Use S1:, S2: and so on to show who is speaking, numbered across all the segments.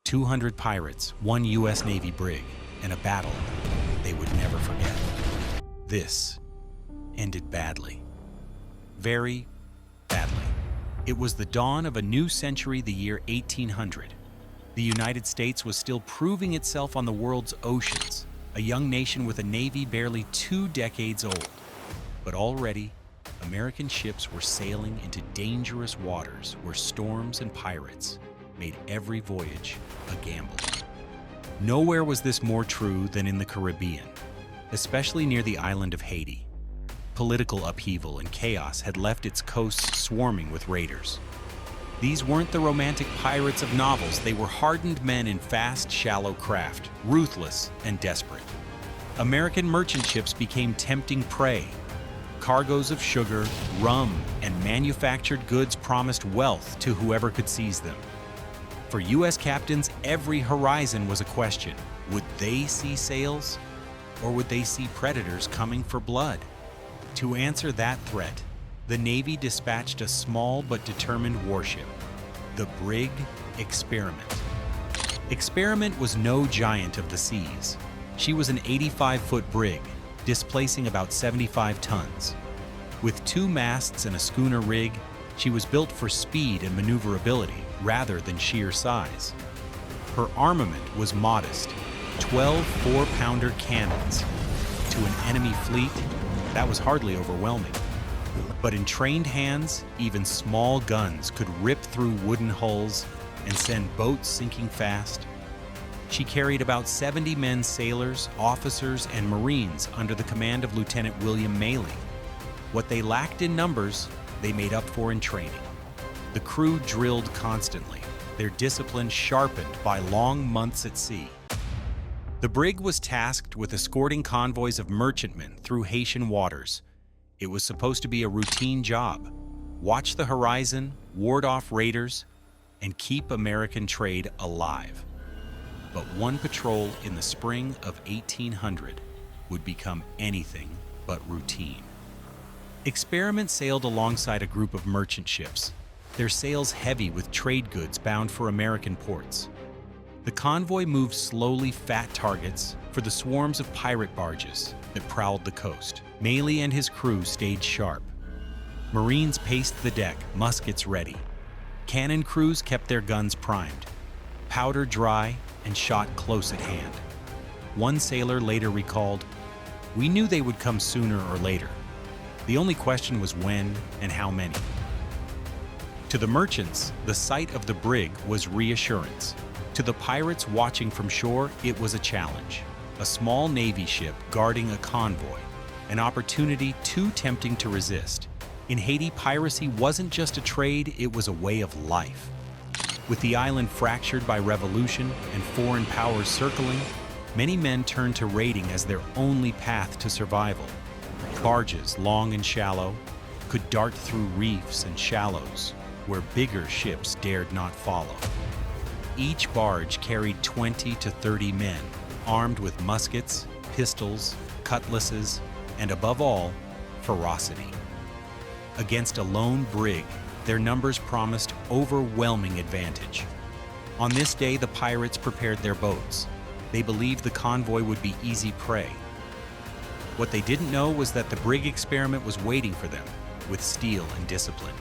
S1: 200 pirates, one U.S. Navy brig, and a battle they would never forget. This ended badly. Very badly. It was the dawn of a new century, the year 1800. The United States was still proving itself on the world's oceans, a young nation with a navy barely 2 decades old. But already, American ships were sailing into dangerous waters where storms and pirates made every voyage a gamble. Nowhere was this more true than in the Caribbean, especially near the island of Haiti. Political upheaval and chaos had left its coasts swarming with raiders. These weren't the romantic pirates of novels, they were hardened men in fast, shallow craft, ruthless and desperate. American merchant ships became tempting prey. Cargoes of sugar, rum, and manufactured goods promised wealth to whoever could seize them. For U.S. captains, every horizon was a question. Would they see sails, or would they see predators coming for blood? To answer that threat, the Navy dispatched a small but determined warship, the brig Experiment. Experiment was no giant of the seas. She was an 85-foot brig, displacing about 75 tons. With 2 masts and a schooner rig, she was built for speed and maneuverability rather than sheer size. Her armament was modest, 12 4-pounder cannons. To an enemy fleet, that was hardly overwhelming. But in trained hands, even small guns could rip through wooden hulls and send boats sinking fast. She carried about 70 men sailors, officers, and Marines under the command of Lieutenant William Maley. What they lacked in numbers, they made up for in training. The crew drilled constantly, their discipline sharpened by long months at sea. The brig was tasked with escorting convoys of merchantmen through Haitian waters. It was supposed to be a routine job. Watch the horizon, ward off raiders, and keep American trade alive. But one patrol in the spring of 1800 would become anything but routine. Experiment sailed alongside a group of merchant ships, their sails heavy with trade goods bound for American ports. The convoy moved slowly fat targets for the swarms of pirate barges that prowled the coast. Maley and his crew stayed sharp. Marines paced the deck, muskets ready. Cannon crews kept their guns primed, powder dry, and shot close at hand. One sailor later recalled, "We knew they would come sooner or later. The only question was when and how many." To the merchants, the sight of the brig was reassurance. To the pirates watching from shore, it was a challenge. A small Navy ship guarding a convoy, an opportunity too tempting to resist. In Haiti, piracy wasn't just a trade, it was a way of life. With the island fractured by revolution and foreign powers circling, many men turned to raiding as their only path to survival. Barges, long and shallow, could dart through reefs and shallows where bigger ships dared not follow. Each barge carried 20 to 30 men, armed with muskets, pistols, cutlasses, and above all, ferocity. Against a lone brig, their numbers promised overwhelming advantage. On this day, the pirates prepared their boats. They believed the convoy would be easy prey. What they didn't know was that the brig Experiment was waiting for them with steel and discipline.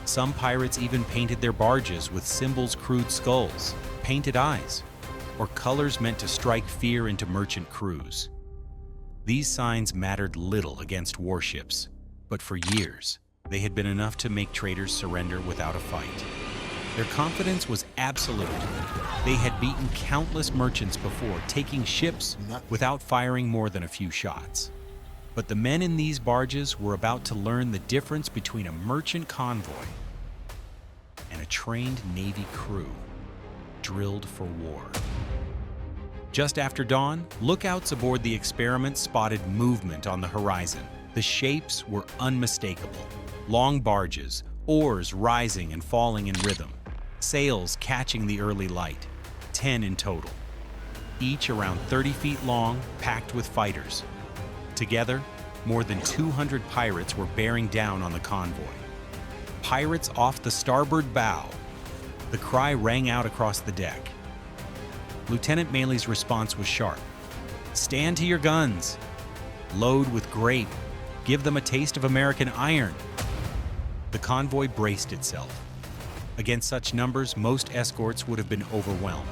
S1: Some pirates even painted their barges with symbols, crude skulls, painted eyes, or colors meant to strike fear into merchant crews. These signs mattered little against warships, but for years, they had been enough to make traders surrender without a fight. Their confidence was absolute. They had beaten countless merchants before, taking ships without firing more than a few shots. But the men in these barges were about to learn the difference between a merchant convoy and a trained Navy crew drilled for war. Just after dawn, lookouts aboard the Experiment spotted movement on the horizon. The shapes were unmistakable. Long barges, oars rising and falling in rhythm, sails catching the early light, 10 in total. Each around 30 feet long, packed with fighters. Together, more than 200 pirates were bearing down on the convoy. Pirates off the starboard bow, The cry rang out across the deck. Lieutenant Maley's response was sharp. "Stand to your guns. Load with grape. Give them a taste of American iron." The convoy braced itself. Against such numbers, most escorts would have been overwhelmed.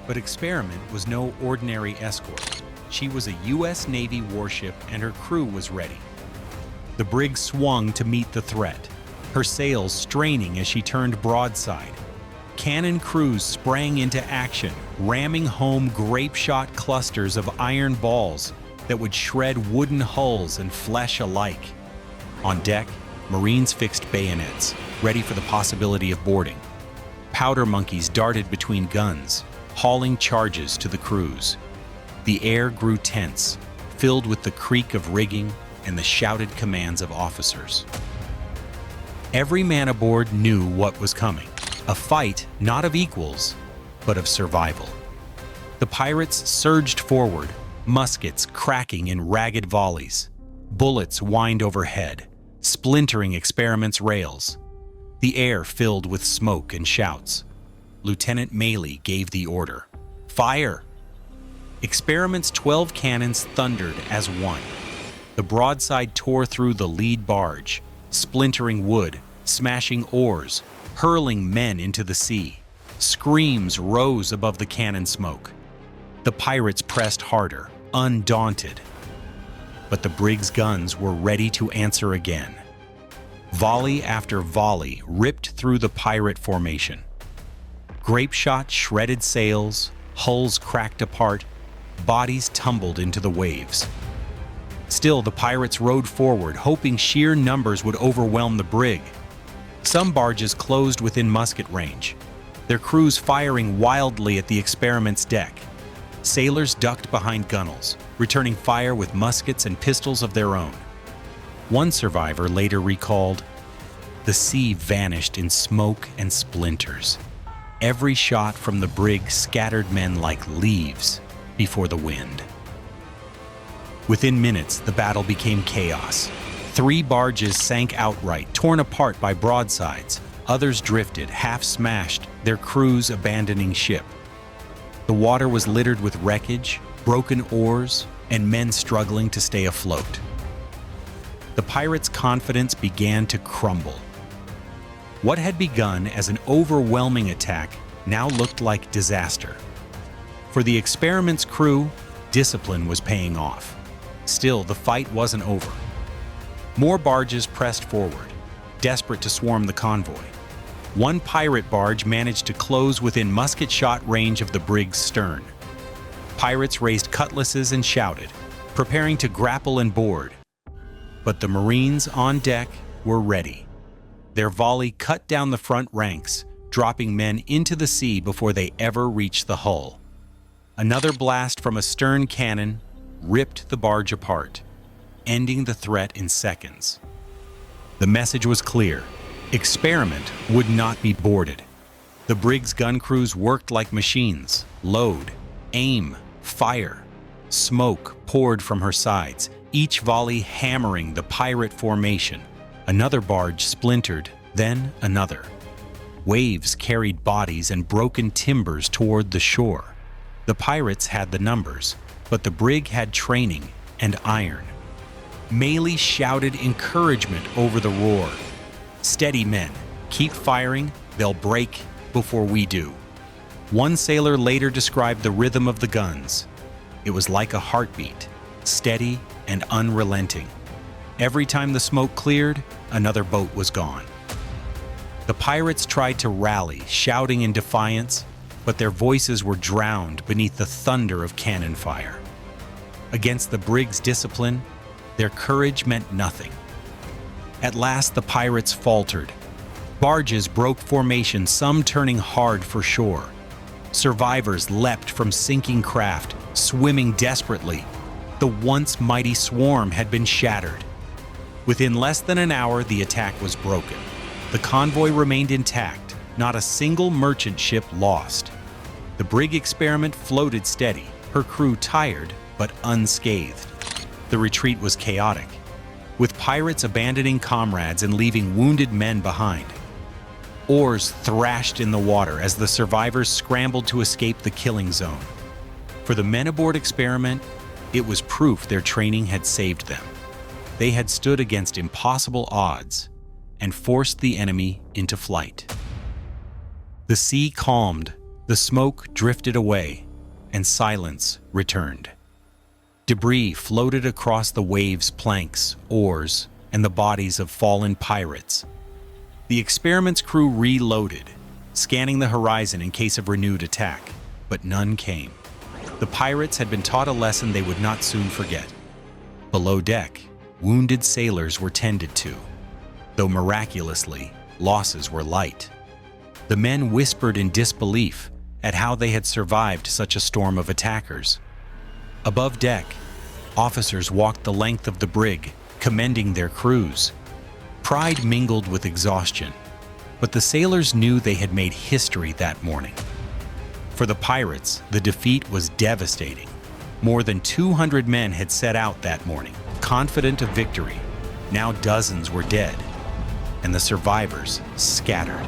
S1: But Experiment was no ordinary escort. She was a U.S. Navy warship and her crew was ready. The brig swung to meet the threat, her sails straining as she turned broadside. Cannon crews sprang into action, ramming home grape-shot clusters of iron balls that would shred wooden hulls and flesh alike. On deck, Marines fixed bayonets, ready for the possibility of boarding. Powder monkeys darted between guns, hauling charges to the crews. The air grew tense, filled with the creak of rigging and the shouted commands of officers. Every man aboard knew what was coming. A fight not of equals, but of survival. The pirates surged forward, muskets cracking in ragged volleys. Bullets whined overhead, splintering Experiment's rails. The air filled with smoke and shouts. Lieutenant Maley gave the order. "Fire!" Experiment's 12 cannons thundered as one. The broadside tore through the lead barge, splintering wood, smashing oars, hurling men into the sea. Screams rose above the cannon smoke. The pirates pressed harder, undaunted. But the brig's guns were ready to answer again. Volley after volley ripped through the pirate formation. Grape shot shredded sails, hulls cracked apart, bodies tumbled into the waves. Still, the pirates rowed forward, hoping sheer numbers would overwhelm the brig. Some barges closed within musket range, their crews firing wildly at the Experiment's deck. Sailors ducked behind gunwales, returning fire with muskets and pistols of their own. One survivor later recalled, "The sea vanished in smoke and splinters. Every shot from the brig scattered men like leaves before the wind." Within minutes, the battle became chaos. 3 barges sank outright, torn apart by broadsides. Others drifted, half smashed, their crews abandoning ship. The water was littered with wreckage, broken oars, and men struggling to stay afloat. The pirates' confidence began to crumble. What had begun as an overwhelming attack now looked like disaster. For the Experiment's crew, discipline was paying off. Still, the fight wasn't over. More barges pressed forward, desperate to swarm the convoy. One pirate barge managed to close within musket shot range of the brig's stern. Pirates raised cutlasses and shouted, preparing to grapple and board. But the Marines on deck were ready. Their volley cut down the front ranks, dropping men into the sea before they ever reached the hull. Another blast from a stern cannon ripped the barge apart, ending the threat in seconds. The message was clear. Experiment would not be boarded. The brig's gun crews worked like machines. Load, aim, fire. Smoke poured from her sides, each volley hammering the pirate formation. Another barge splintered, then another. Waves carried bodies and broken timbers toward the shore. The pirates had the numbers, but the brig had training and iron. Maley shouted encouragement over the roar. "Steady, men. Keep firing. They'll break before we do." One sailor later described the rhythm of the guns. It was like a heartbeat, steady and unrelenting. Every time the smoke cleared, another boat was gone. The pirates tried to rally, shouting in defiance, but their voices were drowned beneath the thunder of cannon fire. Against the brig's discipline, their courage meant nothing. At last, the pirates faltered. Barges broke formation, some turning hard for shore. Survivors leapt from sinking craft, swimming desperately. The once mighty swarm had been shattered. Within less than an hour, the attack was broken. The convoy remained intact, not a single merchant ship lost. The brig Experiment floated steady, her crew tired but unscathed. The retreat was chaotic, with pirates abandoning comrades and leaving wounded men behind. Oars thrashed in the water as the survivors scrambled to escape the killing zone. For the men aboard Experiment, it was proof their training had saved them. They had stood against impossible odds and forced the enemy into flight. The sea calmed, the smoke drifted away, and silence returned. Debris floated across the waves' planks, oars, and the bodies of fallen pirates. The Experiment's crew reloaded, scanning the horizon in case of renewed attack, but none came. The pirates had been taught a lesson they would not soon forget. Below deck, wounded sailors were tended to, though miraculously, losses were light. The men whispered in disbelief at how they had survived such a storm of attackers. Above deck, officers walked the length of the brig, commending their crews. Pride mingled with exhaustion, but the sailors knew they had made history that morning. For the pirates, the defeat was devastating. More than 200 men had set out that morning, confident of victory. Now dozens were dead, and the survivors scattered.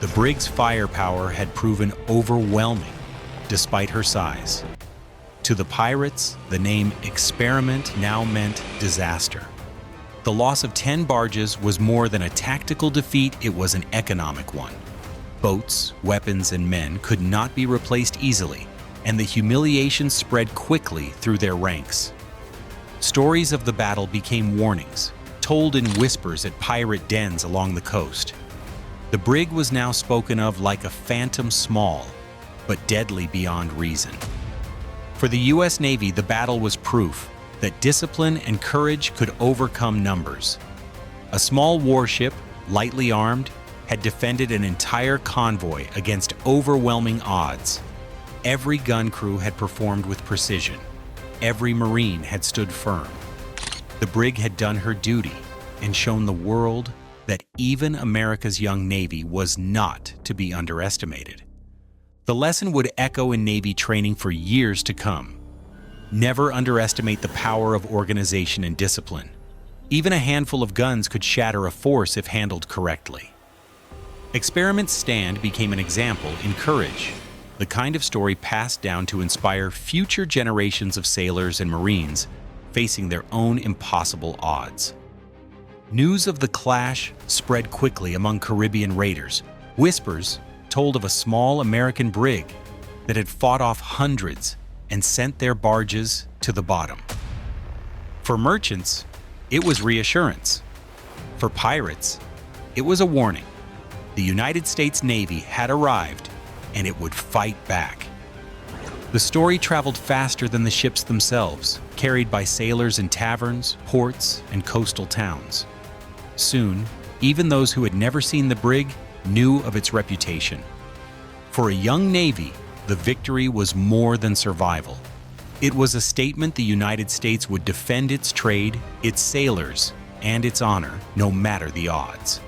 S1: The brig's firepower had proven overwhelming, despite her size. To the pirates, the name Experiment now meant disaster. The loss of 10 barges was more than a tactical defeat, it was an economic one. Boats, weapons, and men could not be replaced easily, and the humiliation spread quickly through their ranks. Stories of the battle became warnings, told in whispers at pirate dens along the coast. The brig was now spoken of like a phantom small, but deadly beyond reason. For the U.S. Navy, the battle was proof that discipline and courage could overcome numbers. A small warship, lightly armed, had defended an entire convoy against overwhelming odds. Every gun crew had performed with precision. Every Marine had stood firm. The brig had done her duty and shown the world that even America's young Navy was not to be underestimated. The lesson would echo in Navy training for years to come. Never underestimate the power of organization and discipline. Even a handful of guns could shatter a force if handled correctly. Experiment's stand became an example in courage, the kind of story passed down to inspire future generations of sailors and Marines facing their own impossible odds. News of the clash spread quickly among Caribbean raiders. Whispers told of a small American brig that had fought off hundreds and sent their barges to the bottom. For merchants, it was reassurance. For pirates, it was a warning. The United States Navy had arrived, and it would fight back. The story traveled faster than the ships themselves, carried by sailors in taverns, ports, and coastal towns. Soon, even those who had never seen the brig knew of its reputation. For a young Navy, the victory was more than survival. It was a statement the United States would defend its trade, its sailors, and its honor, no matter the odds.